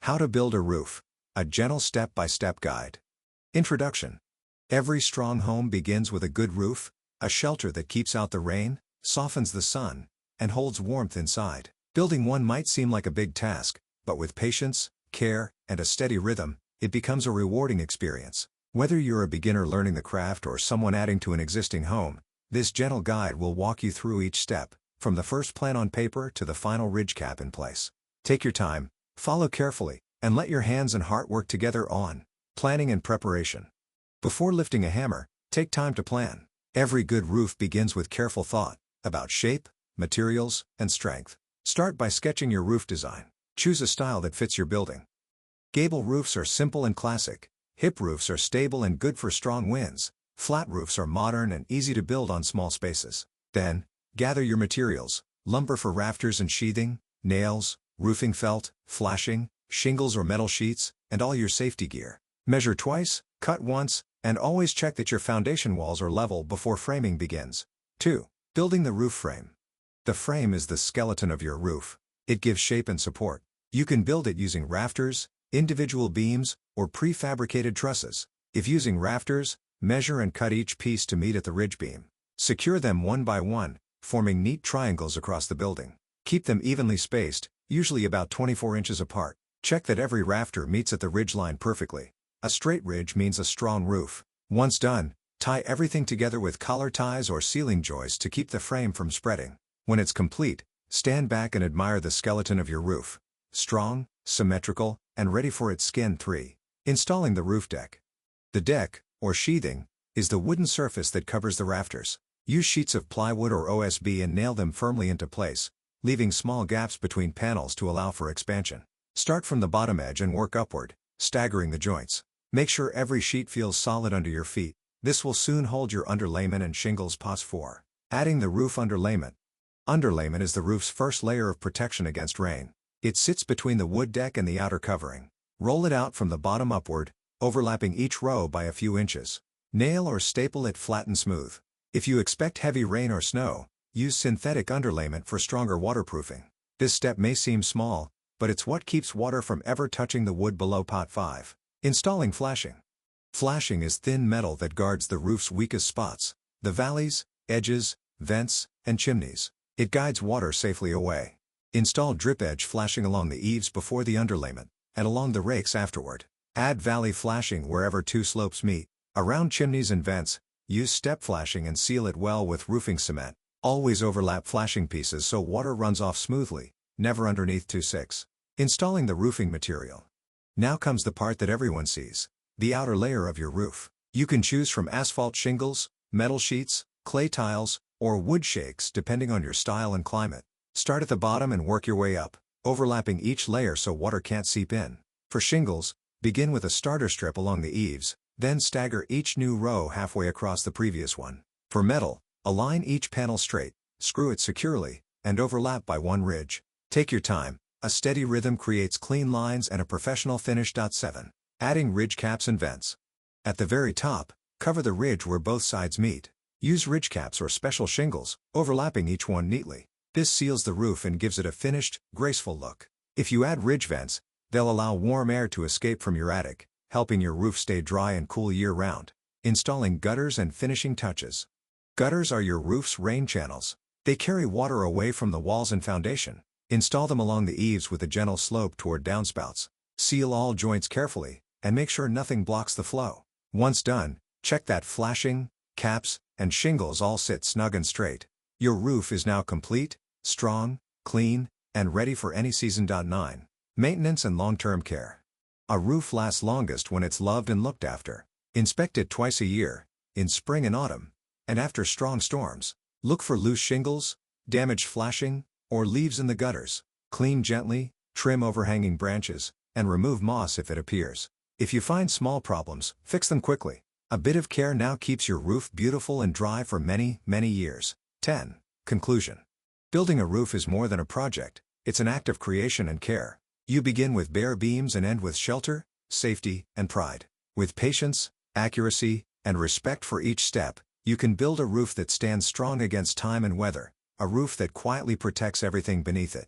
How to build a roof. A gentle step-by-step guide. Introduction. Every strong home begins with a good roof, a shelter that keeps out the rain, softens the sun, and holds warmth inside. Building one might seem like a big task, but with patience, care, and a steady rhythm, it becomes a rewarding experience. Whether you're a beginner learning the craft or someone adding to an existing home, this gentle guide will walk you through each step, from the first plan on paper to the final ridge cap in place. Take your time, follow carefully, and let your hands and heart work together on planning and preparation. Before lifting a hammer, take time to plan. Every good roof begins with careful thought about shape, materials, and strength. Start by sketching your roof design. Choose a style that fits your building. Gable roofs are simple and classic. Hip roofs are stable and good for strong winds. Flat roofs are modern and easy to build on small spaces. Then, gather your materials: lumber for rafters and sheathing, nails, roofing felt, flashing, shingles or metal sheets, and all your safety gear. Measure twice, cut once, and always check that your foundation walls are level before framing begins. 2. Building the roof frame. The frame is the skeleton of your roof. It gives shape and support. You can build it using rafters, individual beams, or prefabricated trusses. If using rafters, measure and cut each piece to meet at the ridge beam. Secure them one by one, forming neat triangles across the building. Keep them evenly spaced, usually about 24 inches apart. Check that every rafter meets at the ridge line perfectly. A straight ridge means a strong roof. Once done, tie everything together with collar ties or ceiling joists to keep the frame from spreading. When it's complete, stand back and admire the skeleton of your roof. Strong, symmetrical, and ready for its skin. 3. Installing the roof deck. The deck, or sheathing, is the wooden surface that covers the rafters. Use sheets of plywood or OSB and nail them firmly into place, leaving small gaps between panels to allow for expansion. Start from the bottom edge and work upward, staggering the joints. Make sure every sheet feels solid under your feet. This will soon hold your underlayment and shingles. 4. Adding the roof underlayment. Underlayment is the roof's first layer of protection against rain. It sits between the wood deck and the outer covering. Roll it out from the bottom upward, overlapping each row by a few inches. Nail or staple it flat and smooth. If you expect heavy rain or snow, use synthetic underlayment for stronger waterproofing. This step may seem small, but it's what keeps water from ever touching the wood below. 5. Installing flashing. Flashing is thin metal that guards the roof's weakest spots: the valleys, edges, vents, and chimneys. It guides water safely away. Install drip edge flashing along the eaves before the underlayment, and along the rakes afterward. Add valley flashing wherever two slopes meet. Around chimneys and vents, use step flashing and seal it well with roofing cement. Always overlap flashing pieces so water runs off smoothly, never underneath. 6. Installing the roofing material. Now comes the part that everyone sees: the outer layer of your roof. You can choose from asphalt shingles, metal sheets, clay tiles, or wood shakes depending on your style and climate. Start at the bottom and work your way up, overlapping each layer so water can't seep in. For shingles, begin with a starter strip along the eaves, then stagger each new row halfway across the previous one. For metal, align each panel straight, screw it securely, and overlap by one ridge. Take your time. A steady rhythm creates clean lines and a professional finish. 7. Adding ridge caps and vents. At the very top, cover the ridge where both sides meet. Use ridge caps or special shingles, overlapping each one neatly. This seals the roof and gives it a finished, graceful look. If you add ridge vents, they'll allow warm air to escape from your attic, helping your roof stay dry and cool year-round. Installing gutters and finishing touches. Gutters are your roof's rain channels. They carry water away from the walls and foundation. Install them along the eaves with a gentle slope toward downspouts. Seal all joints carefully, and make sure nothing blocks the flow. Once done, check that flashing, caps, and shingles all sit snug and straight. Your roof is now complete, strong, clean, and ready for any season. 9. Maintenance and long-term care. A roof lasts longest when it's loved and looked after. Inspect it twice a year, in spring and autumn, and after strong storms. Look for loose shingles, damaged flashing, or leaves in the gutters. Clean gently, trim overhanging branches, and remove moss if it appears. If you find small problems, fix them quickly. A bit of care now keeps your roof beautiful and dry for many, many years. 10. Conclusion. Building a roof is more than a project, it's an act of creation and care. You begin with bare beams and end with shelter, safety, and pride. With patience, accuracy, and respect for each step, you can build a roof that stands strong against time and weather, a roof that quietly protects everything beneath it.